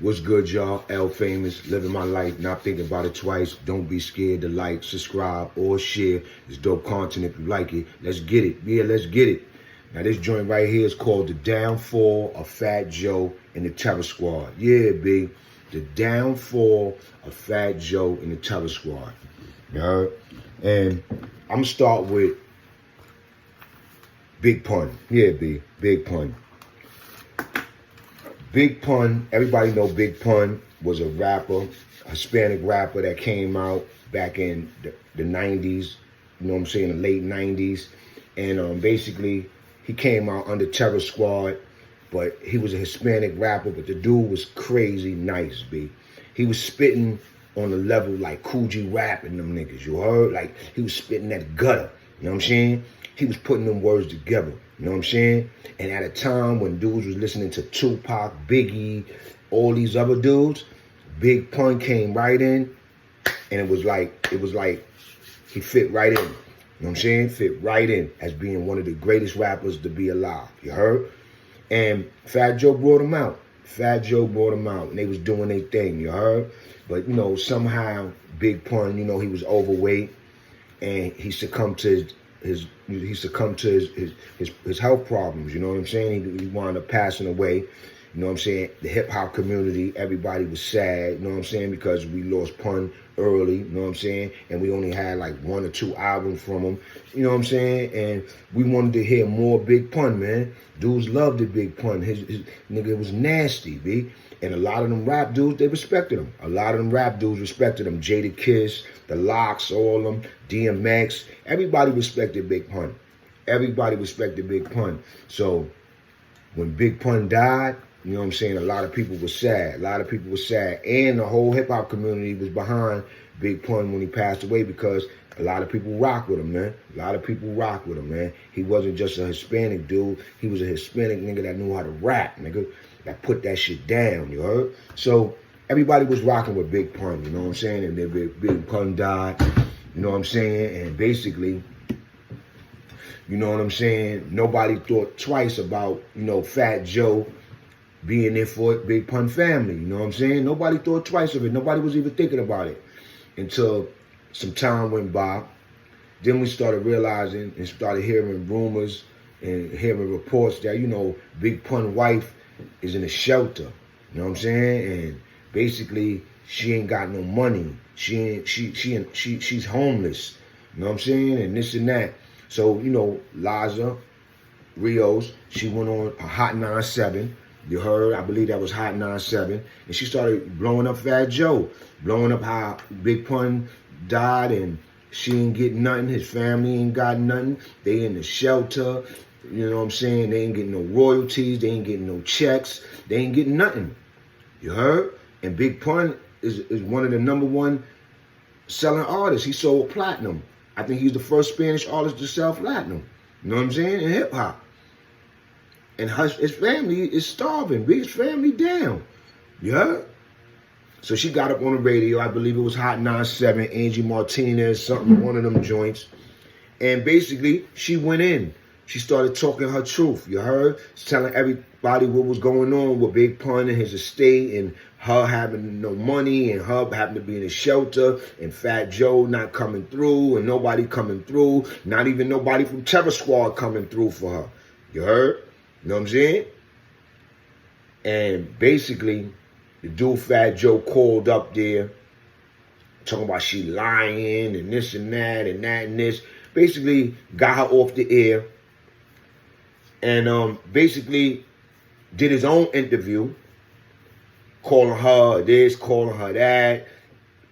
What's good, y'all? L Famous, living my life, not thinking about it twice. Don't be scared to like, subscribe, or share. It's dope content if you like it. Let's get it. Yeah, let's get it. Now, this joint right here is called The Downfall of Fat Joe and the Terror Squad. Yeah, B. The Downfall of Fat Joe and the Terror Squad. You heard? And I'm going to start with Big Pun. Yeah, B. Big Pun. Big Pun, everybody know Big Pun was a rapper, a Hispanic rapper that came out back in the 90s, you know what I'm saying, the late 90s. And basically, he came out under Terror Squad, but he was a Hispanic rapper, but the dude was crazy nice, B. He was spitting on the level like Coogee Rap and them niggas, you heard? Like, he was spitting that gutter, you know what I'm saying? He was putting them words together, you know what I'm saying? And at a time when dudes was listening to Tupac, Biggie, all these other dudes, Big Pun came right in, and it was like he fit right in. You know what I'm saying? Fit right in as being one of the greatest rappers to be alive. You heard? And Fat Joe brought him out. Fat Joe brought him out, and they was doing their thing. You heard? But, you know, somehow Big Pun, you know, he was overweight, and he succumbed to his health problems, you know what I'm saying? He wound up passing away, you know what I'm saying? The hip hop community, everybody was sad, you know what I'm saying? Because we lost Pun early, you know what I'm saying? And we only had like 1 or 2 albums from him, you know what I'm saying? And we wanted to hear more Big Pun, man. Dudes loved the Big Pun. His nigga was nasty, B. And a lot of them rap dudes, they respected him. A lot of them rap dudes respected him. Jadakiss, The Lox, all of them, DMX. Everybody respected Big Pun. Everybody respected Big Pun. So when Big Pun died, you know what I'm saying, a lot of people were sad. A lot of people were sad. And the whole hip-hop community was behind Big Pun when he passed away because a lot of people rock with him, man. A lot of people rock with him, man. He wasn't just a Hispanic dude. He was a Hispanic nigga that knew how to rap, nigga. That put that shit down, you heard? So everybody was rocking with Big Pun, you know what I'm saying? And then Big Pun died, you know what I'm saying? And basically, you know what I'm saying? Nobody thought twice about, you know, Fat Joe being there for Big Pun family, you know what I'm saying? Nobody thought twice of it. Nobody was even thinking about it until some time went by. Then we started realizing and started hearing rumors and hearing reports that, you know, Big Pun wife is in a shelter, you know what I'm saying? And basically, she ain't got no money. She's homeless, you know what I'm saying? And this and that. So, you know, Liza Rios, she went on a Hot 97. You heard? I believe that was Hot 97. And she started blowing up Fat Joe, blowing up how Big Pun died and she ain't getting nothing. His family ain't got nothing. They in the shelter. You know what I'm saying? They ain't getting no royalties. They ain't getting no checks. They ain't getting nothing. You heard? And Big Pun is one of the #1 selling artists. He sold platinum. I think he's the first Spanish artist to sell platinum. You know what I'm saying? In hip hop. And his family is starving. His family down. You heard? So she got up on the radio. I believe it was Hot 97, Angie Martinez, something, one of them joints. And basically, she went in. She started talking her truth, you heard? She's telling everybody what was going on with Big Pun and his estate and her having no money and her having to be in a shelter and Fat Joe not coming through and nobody coming through, not even nobody from Terror Squad coming through for her. You heard? You know what I'm saying? And basically, the dude Fat Joe called up there talking about she lying and this and that and that and this. Basically, got her off the air. And basically did his own interview, calling her this, calling her that,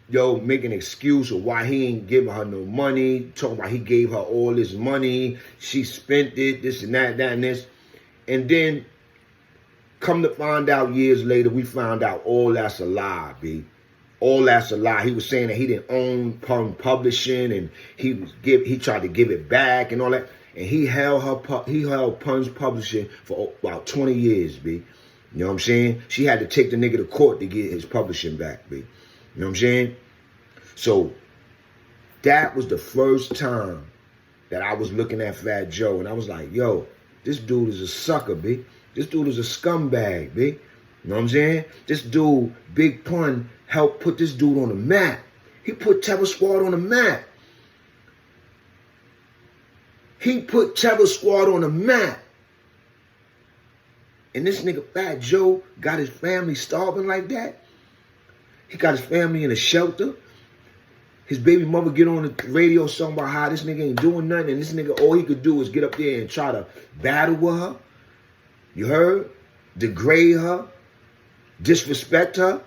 yo, making an excuse of why he ain't giving her no money, talking about he gave her all this money, she spent it, this and that and this. And then, come to find out years later, we found out all that's a lie, B. All that's a lie. He was saying that he didn't own Pun Publishing and he tried to give it back and all that. And he held Pun's Publishing for about 20 years, B. You know what I'm saying? She had to take the nigga to court to get his publishing back, B. You know what I'm saying? So that was the first time that I was looking at Fat Joe and I was like, yo, this dude is a sucker, B. This dude is a scumbag, B. You know what I'm saying? This dude, Big Pun, helped put this dude on the map. He put Terror Squad on the map. He put Terror Squad on the map. And this nigga Fat Joe got his family starving like that. He got his family in a shelter. His baby mother get on the radio talking about how this nigga ain't doing nothing. And this nigga, all he could do is get up there and try to battle with her. You heard? Degrade her. Disrespect her.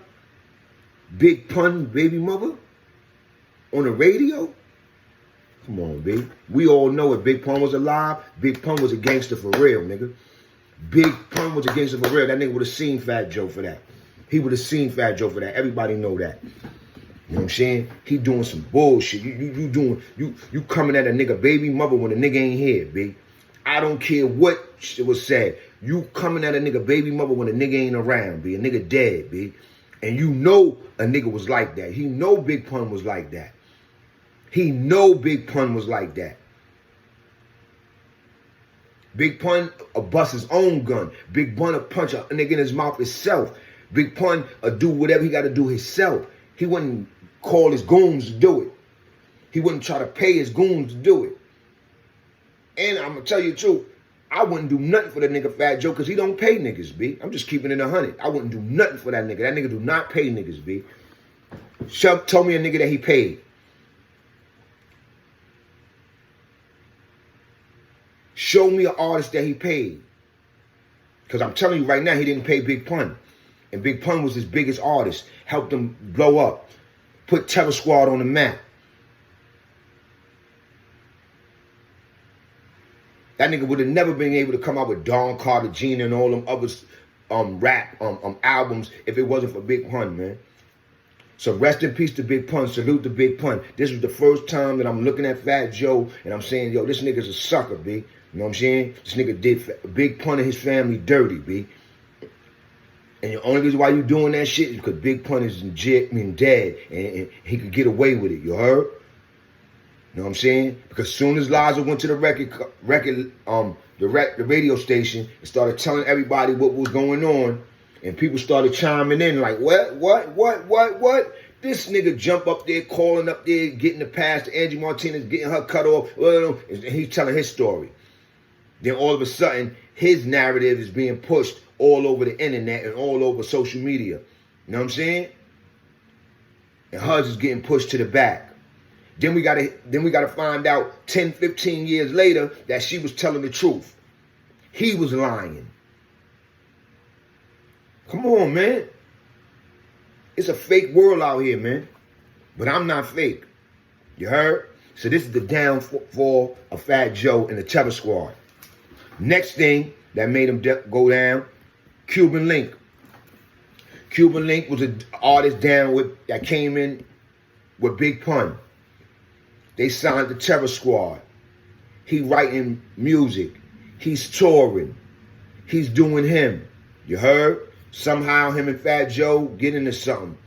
Big Pun baby mother. On the radio. Come on, baby. We all know if Big Pun was alive, Big Pun was a gangster for real, nigga. Big Pun was a gangster for real. That nigga would have seen Fat Joe for that. He would have seen Fat Joe for that. Everybody know that. You know what I'm saying? He doing some bullshit. You coming at a nigga baby mother when a nigga ain't here, big. I don't care what shit was said. You coming at a nigga baby mother when a nigga ain't around, big. A nigga dead, big. And you know a nigga was like that. He know Big Pun was like that. He know Big Pun was like that. Big Pun bust his own gun. Big Pun punch a nigga in his mouth himself. Big Pun do whatever he got to do himself. He wouldn't call his goons to do it. He wouldn't try to pay his goons to do it. And I'm going to tell you the truth, I wouldn't do nothing for the nigga Fat Joe because he don't pay niggas, B. I'm just keeping it 100. I wouldn't do nothing for that nigga. That nigga do not pay niggas, B. Tell me a nigga that he paid. Show me an artist that he paid. Because I'm telling you right now, he didn't pay Big Pun. And Big Pun was his biggest artist. Helped him blow up. Put Terror Squad on the map. That nigga would have never been able to come out with Don Cartagena and all them other rap albums if it wasn't for Big Pun, man. So rest in peace to Big Pun. Salute to Big Pun. This was the first time that I'm looking at Fat Joe and I'm saying, yo, this nigga's a sucker, B. You know what I'm saying? This nigga did Big Pun and his family dirty, B. And the only reason why you doing that shit is because Big Pun is dead and he could get away with it. You heard? You know what I'm saying? Because soon as Liza went to the the radio station and started telling everybody what was going on, and people started chiming in like, what? This nigga jump up there, calling up there, getting the pass to Angie Martinez, getting her cut off, and he's telling his story. Then all of a sudden, his narrative is being pushed all over the internet and all over social media. You know what I'm saying? And hers is getting pushed to the back. Then we gotta find out 10, 15 years later that she was telling the truth. He was lying. Come on, man. It's a fake world out here, man. But I'm not fake. You heard? So this is the downfall of Fat Joe and the Terror Squad. Next thing that made him go down, Cuban Link. Cuban Link was an artist that came in with Big Pun. They signed the Terror Squad. He writing music. He's touring. He's doing him. You heard? Somehow him and Fat Joe get into something.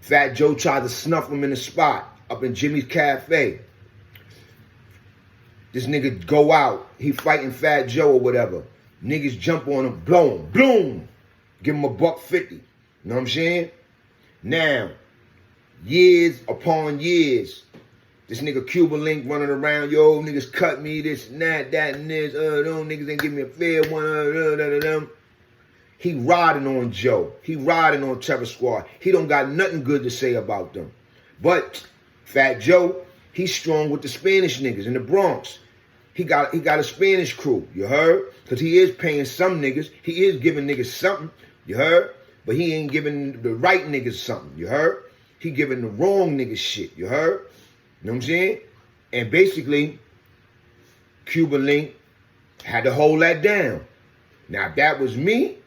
Fat Joe tried to snuff him in the spot up in Jimmy's Cafe. This nigga go out. He fighting Fat Joe or whatever. Niggas jump on him. Blow him. Bloom. Give him $150. You know what I'm saying? Now, years upon years, this nigga Cuban Link running around, yo, niggas cut me, this and that and this, them niggas ain't give me a fair one, He riding on Joe. He riding on Terror Squad. He don't got nothing good to say about them. But Fat Joe, he's strong with the Spanish niggas in the Bronx. He got a Spanish crew, you heard? Because he is paying some niggas. He is giving niggas something, you heard? But he ain't giving the right niggas something, you heard? He giving the wrong niggas shit, you heard? You know what I'm saying? And basically, Cuban Link had to hold that down. Now, if that was me,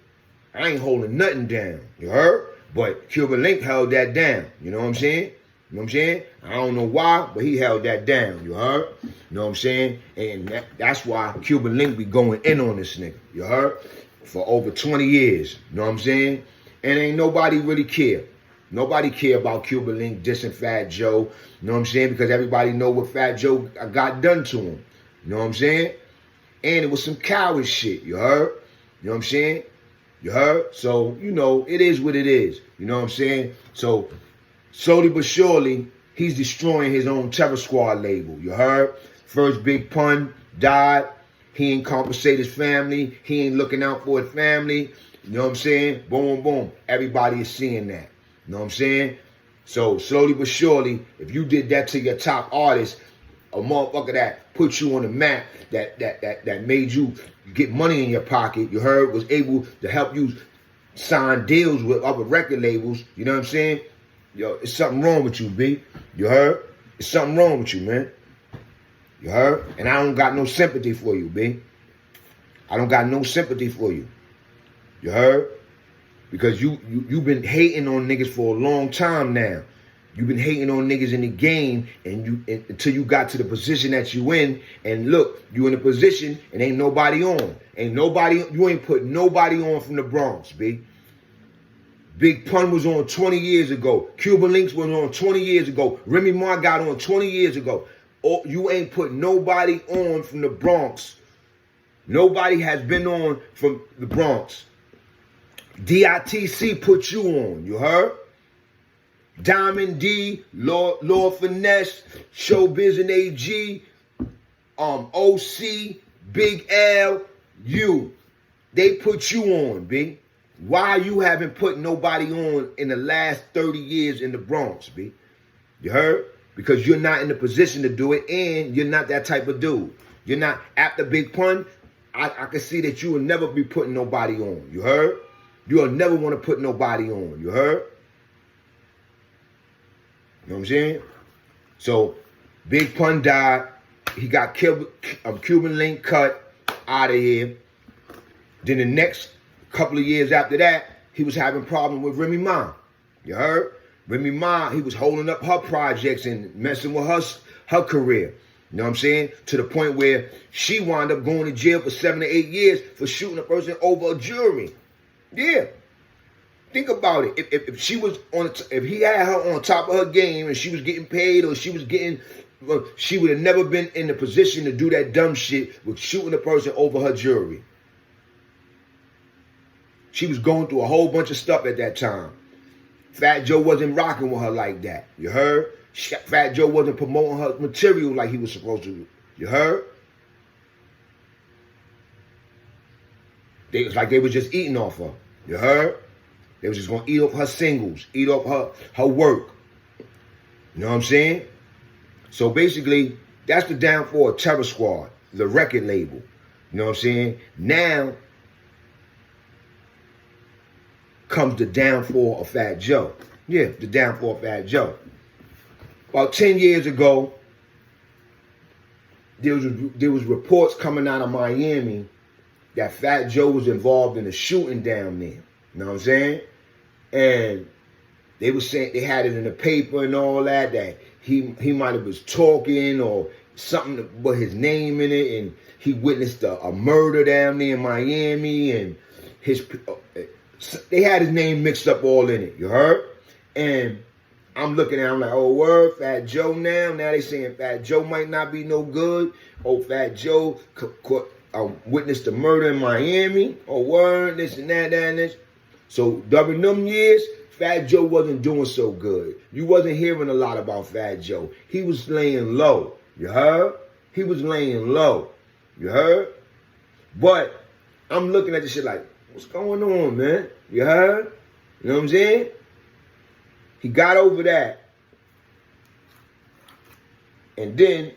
I ain't holding nothing down. You heard? But Cuban Link held that down. You know what I'm saying? You know what I'm saying? I don't know why, but he held that down. You heard? You know what I'm saying? And that's why Cuban Link be going in on this nigga. You heard? For over 20 years. You know what I'm saying? And ain't nobody really care. Nobody care about Cuban Link dissing Fat Joe. You know what I'm saying? Because everybody know what Fat Joe got done to him. You know what I'm saying? And it was some coward shit. You heard? You know what I'm saying? You heard? So, you know, it is what it is. You know what I'm saying? So, slowly but surely, he's destroying his own Terror Squad label. You heard? First Big Pun died. He ain't compensate his family. He ain't looking out for his family. You know what I'm saying? Boom, boom. Everybody is seeing that. You know what I'm saying? So slowly but surely, if you did that to your top artist, a motherfucker that put you on the map, that made you get money in your pocket, you heard, was able to help you sign deals with other record labels, you know what I'm saying? Yo, it's something wrong with you, B. You heard? It's something wrong with you, man. You heard? And I don't got no sympathy for you, B. I don't got no sympathy for you. You heard? Because you've been hating on niggas for a long time now. You've been hating on niggas in the game until you got to the position that you in. And look, you in a position and ain't nobody on. You ain't put nobody on from the Bronx, B. Big Pun was on 20 years ago. Cuban Links was on 20 years ago. Remy Ma got on 20 years ago. You ain't put nobody on from the Bronx. Nobody has been on from the Bronx. DITC put you on, you heard? Diamond D, Lord Finesse, Showbiz and AG, OC, Big L, you. They put you on, B. Why you haven't put nobody on in the last 30 years in the Bronx, B? You heard? Because you're not in the position to do it, and you're not that type of dude. You're not, after Big Pun, I can see that you will never be putting nobody on. You heard? You'll never want to put nobody on. You heard? You know what I'm saying? So, Big Pun died. He got killed, Cuban Link cut out of here. Then the next couple of years after that, he was having problems with Remy Ma. You heard? Remy Ma, he was holding up her projects and messing with her career. You know what I'm saying? To the point where she wound up going to jail for 7 to 8 years for shooting a person over a jury. Yeah. Think about it. If she was if he had her on top of her game and she was getting paid, or she was getting, she would have never been in the position to do that dumb shit with shooting a person over her jury. She was going through a whole bunch of stuff at that time. Fat Joe wasn't rocking with her like that. You heard? Fat Joe wasn't promoting her material like he was supposed to. You heard? It's like they was just eating off her. You heard? They was just going to eat off her singles, eat off her work. You know what I'm saying? So basically, that's the downfall of Terror Squad, the record label. You know what I'm saying? Now comes the downfall of Fat Joe. Yeah, the downfall of Fat Joe. About 10 years ago, there was reports coming out of Miami that Fat Joe was involved in a shooting down there. You know what I'm saying? And they were saying, they had it in the paper and all that he might have was talking or something to put his name in it, and he witnessed a murder down there in Miami, and they had his name mixed up all in it. You heard? And I'm looking at him like, oh, word, Fat Joe now. Now they saying Fat Joe might not be no good. Oh, Fat Joe witnessed a murder in Miami. Oh, word, this and that, and this. So during them years, Fat Joe wasn't doing so good. You wasn't hearing a lot about Fat Joe. He was laying low. You heard? He was laying low. You heard? But I'm looking at this shit like, what's going on, man? You heard? You know what I'm saying? He got over that. And then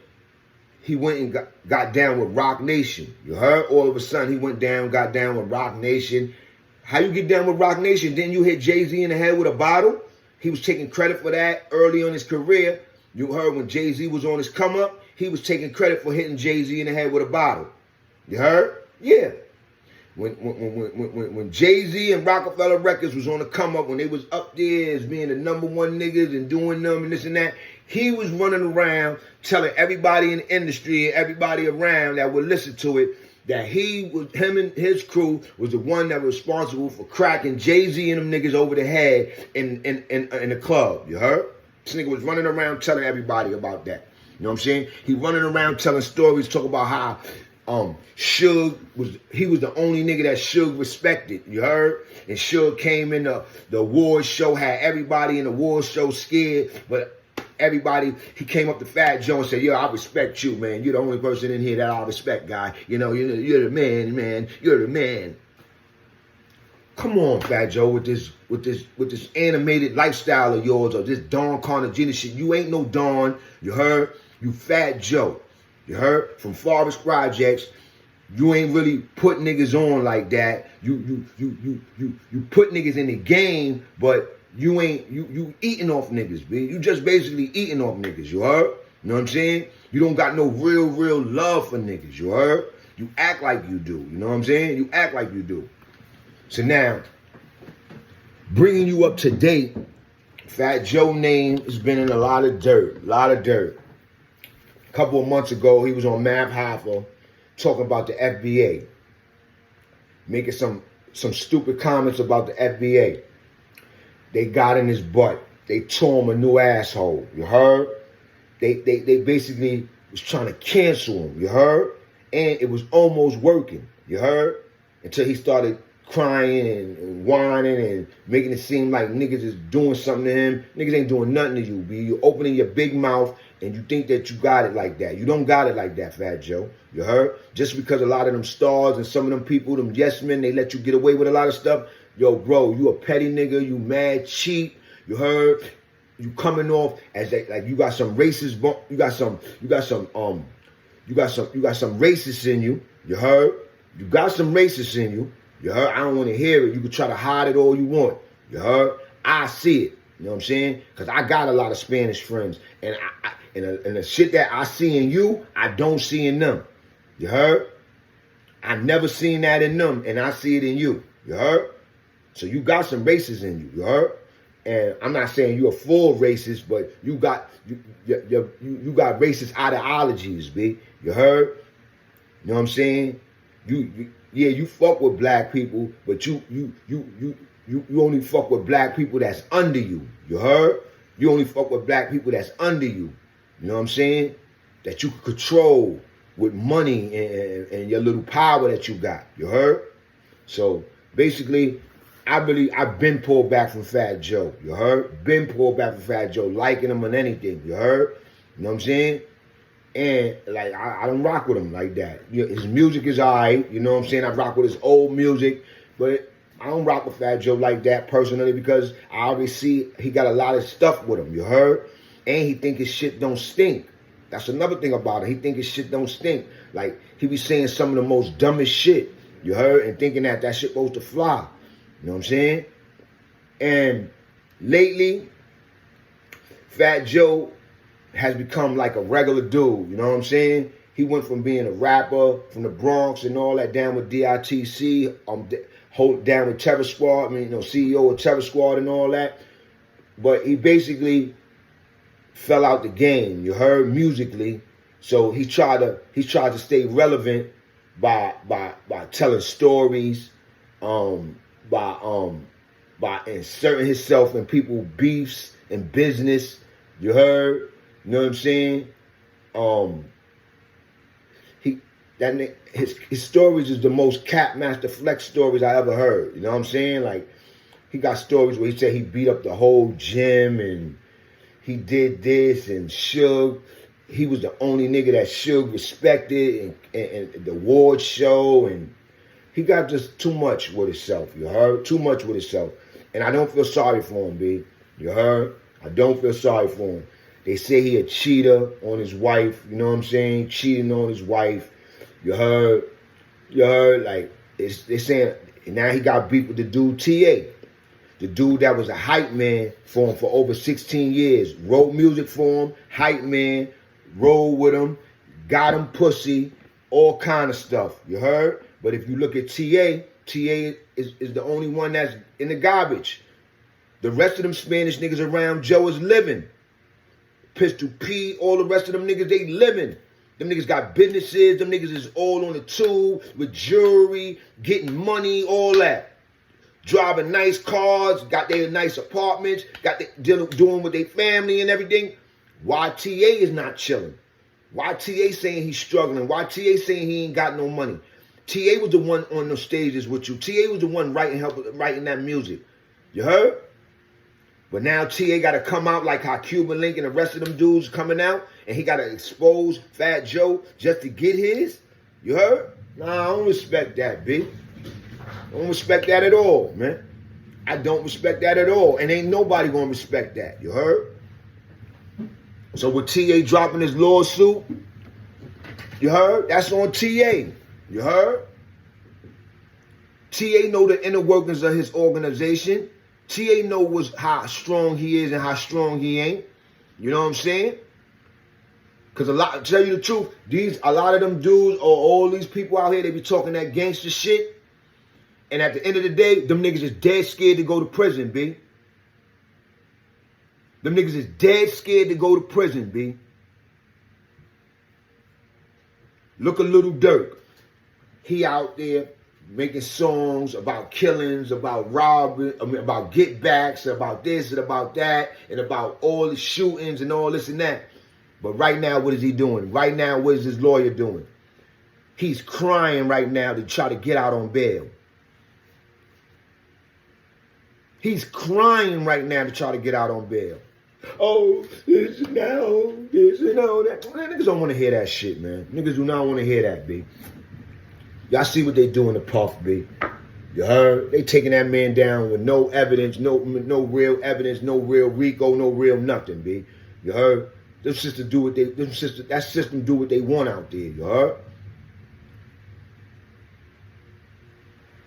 he went and got down with Rock Nation. You heard? All of a sudden, he went down, got down with Rock Nation. How you get down with Rock Nation? Didn't you hit Jay-Z in the head with a bottle? He was taking credit for that early on his career. You heard when Jay-Z was on his come up, he was taking credit for hitting Jay-Z in the head with a bottle. You heard? Yeah. When Jay-Z and Rockefeller Records was on the come up, when they was up there as being the #1 niggas and doing them and this and that, he was running around telling everybody in the industry and everybody around that would listen to it that him and his crew was the one that was responsible for cracking Jay-Z and them niggas over the head in the club. You heard? This nigga was running around telling everybody about that. You know what I'm saying? He running around telling stories, talking about how Suge was the only nigga that Suge respected, you heard? And Suge came in the award show, had everybody in the award show scared, but everybody, he came up to Fat Joe and said, yo, I respect you, man. You're the only person in here that I respect, guy. You know, you're the man, you're the man. Come on, Fat Joe, with this animated lifestyle of yours, or this Don Carnegie shit. You ain't no Don, you heard? You Fat Joe, you heard? From Forest Projects, you ain't really put niggas on like that. You put niggas in the game, but you ain't you eating off niggas, B. You just basically eating off niggas, you heard? You know what I'm saying? You don't got no real love for niggas, you heard? You act like you do, you know what I'm saying? You act like you do. So now, bringing you up to date, Fat Joe name has been in a lot of dirt, A couple of months ago, he was on Mav Hoffa talking about the FBA, making some stupid comments about the FBA. They got in his butt. They tore him a new asshole. You heard? They basically was trying to cancel him. You heard? And it was almost working. You heard? Until he started crying and whining and making it seem like niggas is doing something to him. Niggas ain't doing nothing to you, B. You opening your big mouth and you think that you got it like that. You don't got it like that, Fat Joe. You heard? Just because a lot of them stars and some of them people, them yes men, they let you get away with a lot of stuff. Yo, bro, you a petty nigga. You mad cheap. You heard? You coming off as like you got some racist. You got some racists in you. You heard? You got some racists in you. You heard? I don't want to hear it. You can try to hide it all you want. You heard? I see it. You know what I'm saying? Because I got a lot of Spanish friends. And and the shit that I see in you, I don't see in them. You heard? I never seen that in them, and I see it in you. You heard? So you got some racists in you. You heard? And I'm not saying you're a full racist, but you got racist ideologies, B. You heard? You know what I'm saying? You fuck with black people, but you only fuck with black people that's under you. You heard? You only fuck with black people that's under you. You know what I'm saying? That you can control with money and your little power that you got. You heard? So basically, I've been pulled back from Fat Joe. You heard? Been pulled back from Fat Joe, liking him on anything. You heard? You know what I'm saying? And like I don't rock with him like that. You know, his music is alright. You know what I'm saying? I rock with his old music, but I don't rock with Fat Joe like that personally because I already see he got a lot of stuff with him. You heard? And he think his shit don't stink. That's another thing about it. He think his shit don't stink. Like he be saying some of the most dumbest shit. You heard? And thinking that shit supposed to fly. You know what I'm saying? And lately, Fat Joe has become like a regular dude. You know what I'm saying? He went from being a rapper from the Bronx and all that, down with DITC, down with Terror Squad, CEO of Terror Squad and all that. But he basically fell out the game, you heard, musically. So he tried to stay relevant by telling stories, by inserting himself in people's beefs and business. You heard? You know what I'm saying? His stories is the most Cap Master Flex stories I ever heard. You know what I'm saying? Like, he got stories where he said he beat up the whole gym and he did this and Suge. He was the only nigga that Suge respected and the award show, and he got just too much with himself. You heard? Too much with himself. And I don't feel sorry for him, B. You heard? I don't feel sorry for him. They say he a cheater on his wife. You know what I'm saying? Cheating on his wife. You heard? You heard? Like, they're saying now he got beef with the dude TA. The dude that was a hype man for him for over 16 years. Wrote music for him. Hype man. Rolled with him. Got him pussy. All kind of stuff. You heard? But if you look at TA is the only one that's in the garbage. The rest of them Spanish niggas around Joe is living. Pistol P, all the rest of them niggas, they living. Them niggas got businesses. Them niggas is all on the tube with jewelry, getting money, all that. Driving nice cars, got their nice apartments, doing with their family and everything. Why TA is not chilling? Why TA saying he's struggling? Why TA saying he ain't got no money? TA was the one on the stages with you. TA was the one writing that music. You heard? But now TA got to come out like how Cuban Link and the rest of them dudes coming out, and he got to expose Fat Joe just to get his. You heard? Nah, I don't respect that, B. I don't respect that at all, man. I don't respect that at all. And ain't nobody gonna respect that. You heard? So with TA dropping his lawsuit, you heard? That's on TA. You heard? TA know the inner workings of his organization. TA know how strong he is and how strong he ain't. You know what I'm saying? Because to tell you the truth, a lot of them dudes or all these people out here, they be talking that gangster shit. And at the end of the day, them niggas is dead scared to go to prison, B. Them niggas is dead scared to go to prison, B. Look at Little Durk. He out there making songs about killings, about robbery, about get backs, about this and about that, and about all the shootings and all this and that. But right now, what is he doing? Right now, what is his lawyer doing? He's crying right now to try to get out on bail. He's crying right now to try to get out on bail. Oh, this and that. Niggas don't want to hear that shit, man. Niggas do not want to hear that, B. Y'all see what they doing to Puff, B. You heard? They taking that man down with no evidence, no real evidence, no real RICO, no real nothing, B. You heard? That system do what they want out there, you heard?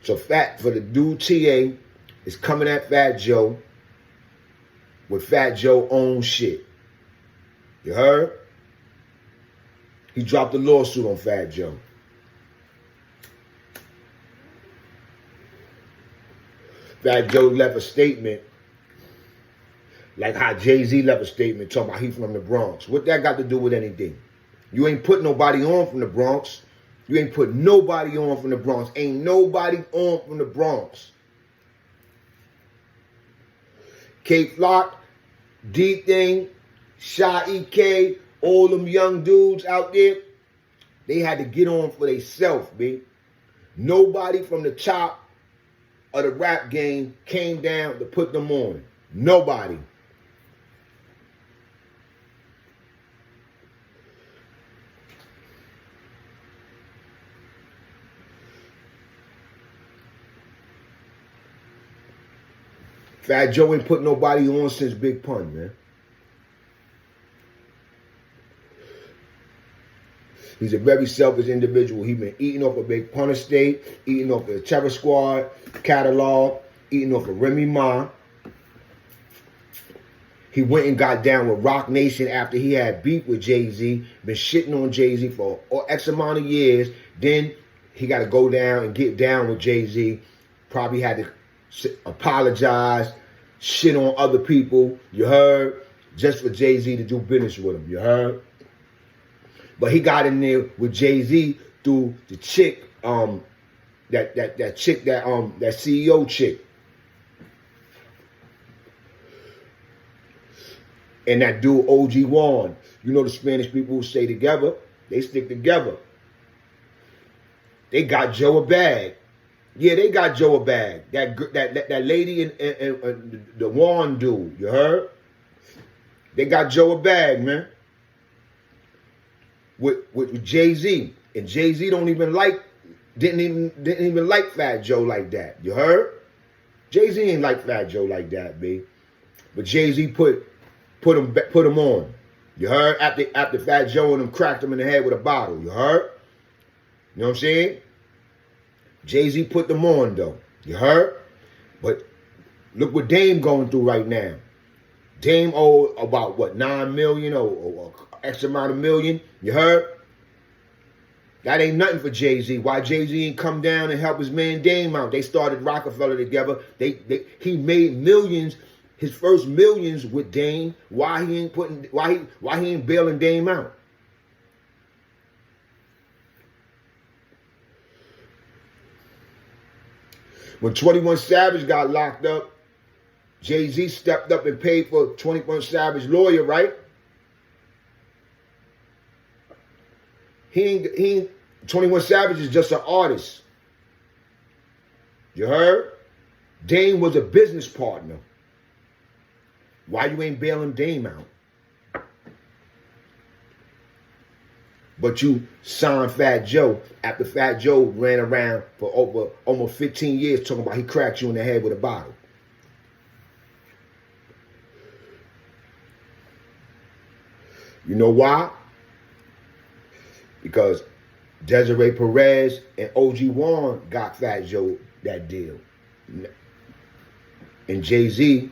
So for the dude TA is coming at Fat Joe with Fat Joe own shit. You heard? He dropped a lawsuit on Fat Joe. Fat Joe left a statement like how Jay-Z left a statement talking about he from the Bronx. What that got to do with anything? You ain't put nobody on from the Bronx. You ain't put nobody on from the Bronx. Ain't nobody on from the Bronx. K-Flock, D-Thing, Shy EK, all them young dudes out there, they had to get on for themselves, B. Nobody from the top of the rap game came down to put them on. Nobody. Fat Joe ain't put nobody on since Big Pun, man. He's a very selfish individual. He been eating off a Big Pun estate, eating off the Terror Squad catalog, eating off of Remy Ma. He went and got down with Rock Nation after he had beef with Jay-Z, been shitting on Jay-Z for X amount of years. Then he got to go down and get down with Jay-Z. Probably had to apologize, shit on other people, you heard, just for Jay-Z to do business with him, you heard. But he got in there with Jay-Z through the chick, that chick, that CEO chick. And that dude, OG Juan. You know the Spanish people who stay together, they stick together. They got Joe a bag. Yeah, they got Joe a bag. That lady and the Juan dude, you heard? They got Joe a bag, man. With Jay-Z. And Jay-Z didn't even like Fat Joe like that. You heard? Jay-Z ain't like Fat Joe like that, B. But Jay-Z put him on. You heard? After Fat Joe and them cracked him in the head with a bottle. You heard? You know what I'm saying? Jay-Z put them on, though. You heard? But look what Dame going through right now. Dame owe about, what, 9 million or X amount of million. You heard? That ain't nothing for Jay-Z. Why Jay-Z ain't come down and help his man Dame out? They started Rockefeller together. He made millions, his first millions with Dame. Why he ain't bailing Dame out? When 21 Savage got locked up, Jay-Z stepped up and paid for 21 Savage lawyer, right? He ain't 21 Savage is just an artist. You heard? Dame was a business partner. Why you ain't bailing Dame out? But you signed Fat Joe after Fat Joe ran around for over almost 15 years talking about he cracked you in the head with a bottle. You know why? Because Desiree Perez and OG Warren got Fat Joe that deal. And Jay-Z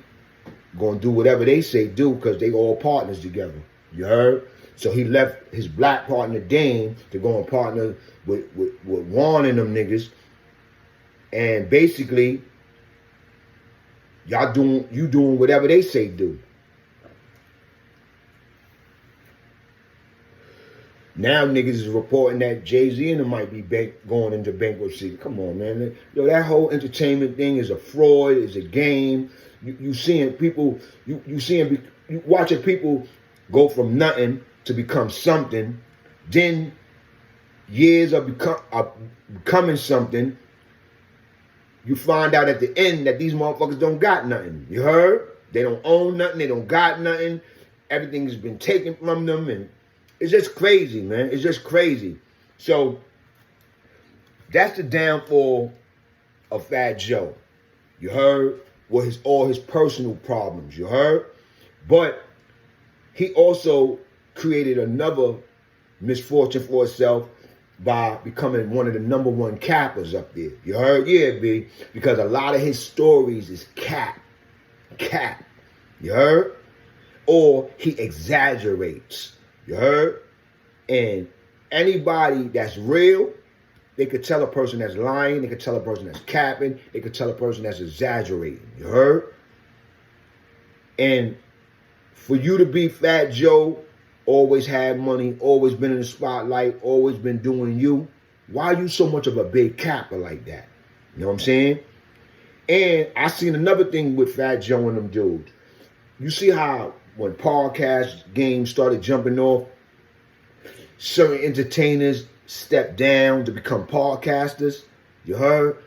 gonna do whatever they say do because they all partners together. You heard? So he left his black partner Dame to go and partner with Warren and them niggas. And basically, you doing whatever they say do. Now niggas is reporting that Jay-Z and them might be going into bankruptcy. Come on, man. Yo, that whole entertainment thing is a fraud, is a game. You seeing people, you watching people go from nothing to become something. Then years of becoming something, you find out at the end that these motherfuckers don't got nothing. You heard? They don't own nothing. They don't got nothing. Everything has been taken from them, and it's just crazy, man. It's just crazy. So that's the downfall of Fat Joe. You heard? Well, all his personal problems. You heard? But he also created another misfortune for himself by becoming one of the #1 cappers up there. You heard? Yeah, B. Because a lot of his stories is cap. You heard? Or he exaggerates. You heard? And anybody that's real, they could tell a person that's lying. They could tell a person that's capping. They could tell a person that's exaggerating. You heard? And for you to be Fat Joe, always had money, always been in the spotlight, always been doing you, why are you so much of a big capper like that? You know what I'm saying? And I seen another thing with Fat Joe and them dudes. You see how when podcast games started jumping off, certain entertainers stepped down to become podcasters. You heard?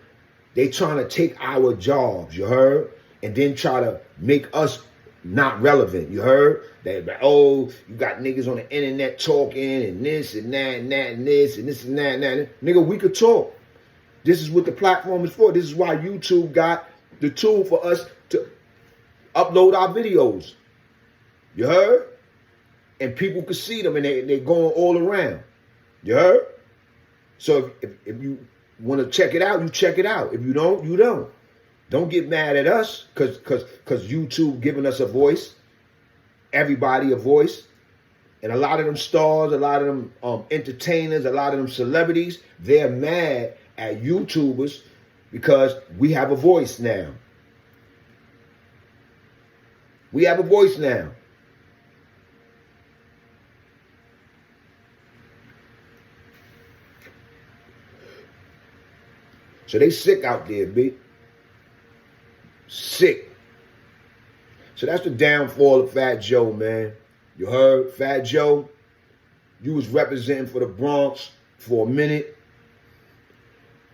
They trying to take our jobs. You heard? And then try to make us not relevant. You heard? They, oh, you got niggas on the internet talking and this and that and that and this and this and that and that. Nigga, we could talk. This is what the platform is for. This is why YouTube got the tool for us to upload our videos. You heard? And people can see them and they're going all around. You heard? So if you want to check it out, you check it out. If you don't, you don't. Don't get mad at us because YouTube giving us a voice. Everybody a voice. And a lot of them stars, a lot of them entertainers, a lot of them celebrities, they're mad at YouTubers because we have a voice now. We have a voice now. So they sick out there, B. Sick. So that's the downfall of Fat Joe, man. You heard? Fat Joe, you was representing for the Bronx for a minute.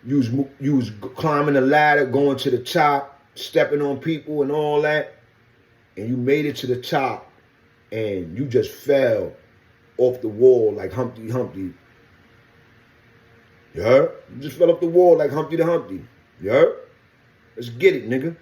You was climbing the ladder, going to the top, stepping on people and all that. And you made it to the top. And you just fell off the wall like Humpty Humpty. You heard? You just fell off the wall like Humpty the Humpty. You heard? Let's get it, nigga.